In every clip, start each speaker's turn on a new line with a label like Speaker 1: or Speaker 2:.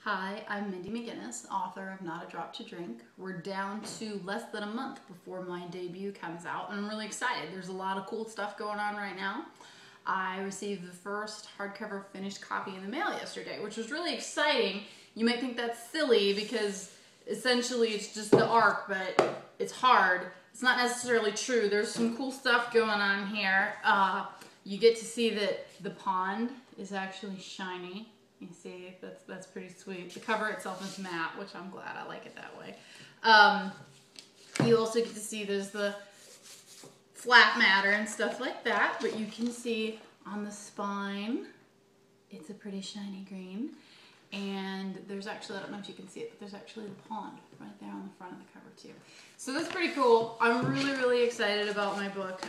Speaker 1: Hi, I'm Mindy McGinnis, author of Not a Drop to Drink. We're down to less than a month before my debut comes out, and I'm really excited. There's a lot of cool stuff going on right now. I received the first hardcover finished copy in the mail yesterday, which was really exciting. You might think that's silly because essentially it's just the arc, but it's hard. It's not necessarily true. There's some cool stuff going on here. You get to see that the pond is actually shiny. You see, that's pretty sweet. The cover itself is matte, which I'm glad. I like it that way. You also get to see there's the flat matter and stuff like that, but you can see on the spine, it's a pretty shiny green. And there's actually, I don't know if you can see it, but there's actually the pond right there on the front of the cover too. So that's pretty cool. I'm really, really excited about my book.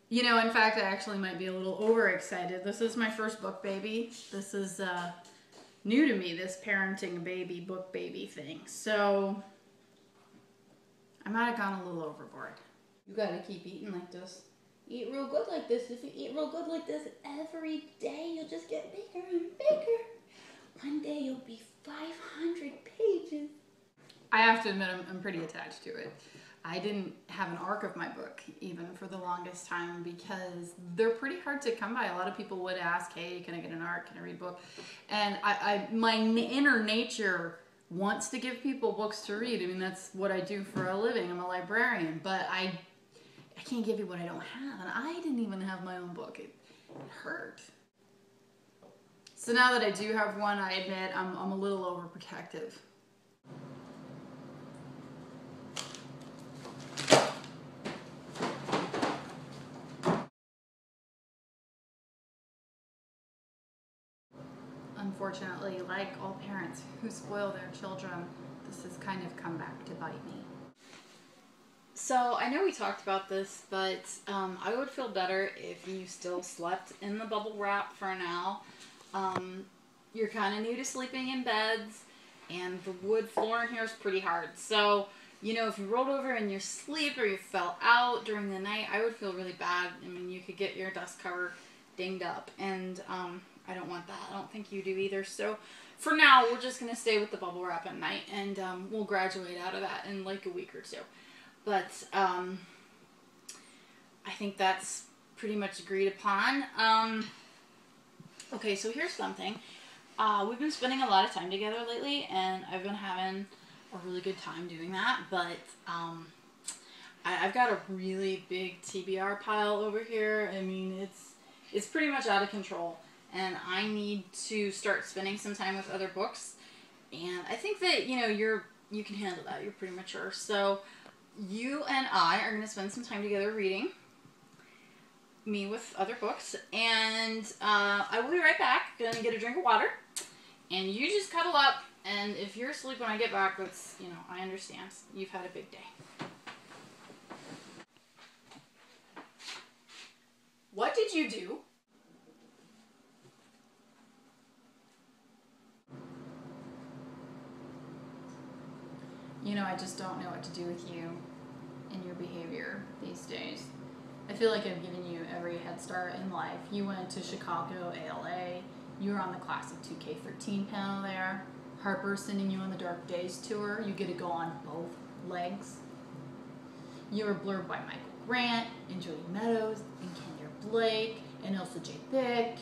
Speaker 1: You know, in fact, I actually might be a little overexcited. This is my first book baby. This is new to me, this parenting a baby, book baby thing. So I might have gone a little overboard. You gotta keep eating like this. Eat real good like this. If you eat real good like this every day, you'll just get bigger and bigger. One day you'll be 500 pages. I have to admit, I'm pretty attached to it. I didn't have an arc of my book even for the longest time because they're pretty hard to come by. A lot of people would ask, hey, can I get an arc? Can I read a book? And my inner nature wants to give people books to read. I mean, that's what I do for a living. I'm a librarian, but I can't give you what I don't have. And I didn't even have my own book. It hurt. So now that I do have one, I admit I'm a little overprotective. Unfortunately, like all parents who spoil their children, this has kind of come back to bite me. So I know we talked about this, but I would feel better if you still slept in the bubble wrap for now. You're kind of new to sleeping in beds, and the wood floor in here is pretty hard. So, you know, if you rolled over in your sleep or you fell out during the night, I would feel really bad. I mean, you could get your dust cover dinged up, and I don't want that. I don't think you do either. So for now, we're just going to stay with the bubble wrap at night, and we'll graduate out of that in like a week or two. But I think that's pretty much agreed upon. Okay, so here's something. We've been spending a lot of time together lately, and I've been having a really good time doing that, but I've got a really big TBR pile over here. I mean, it's pretty much out of control. And I need to start spending some time with other books. And I think that, you know, you can handle that. You're pretty mature. So you and I are going to spend some time together reading. Me with other books. And I will be right back. Going to get a drink of water. And you just cuddle up. And if you're asleep when I get back, that's, you know, I understand. You've had a big day. What did you do? You know, I just don't know what to do with you and your behavior these days. I feel like I've given you every head start in life. You went to Chicago ALA. You were on the class of 2K13 panel there. Harper's sending you on the Dark Days tour. You get to go on both legs. You were blurbed by Michael Grant and Jody Meadows and Kenya Blake and Elsa J. Pick.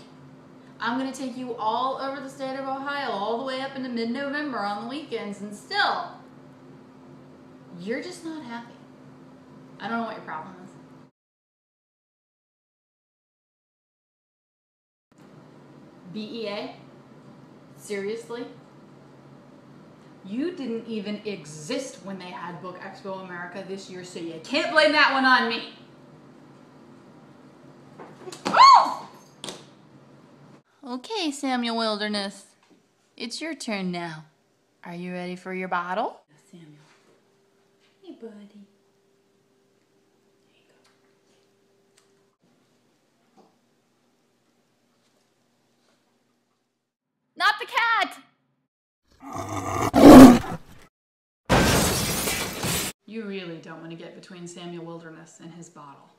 Speaker 1: I'm going to take you all over the state of Ohio, all the way up into mid-November on the weekends, and still, you're just not happy. I don't know what your problem is. BEA? Seriously? You didn't even exist when they had Book Expo America this year, so you can't blame that one on me. Oh! Okay, Samuel Wilderness. It's your turn now. Are you ready for your bottle? Samuel. Hey, buddy. There you go. Not the cat! You really don't want to get between Samuel Wilderness and his bottle.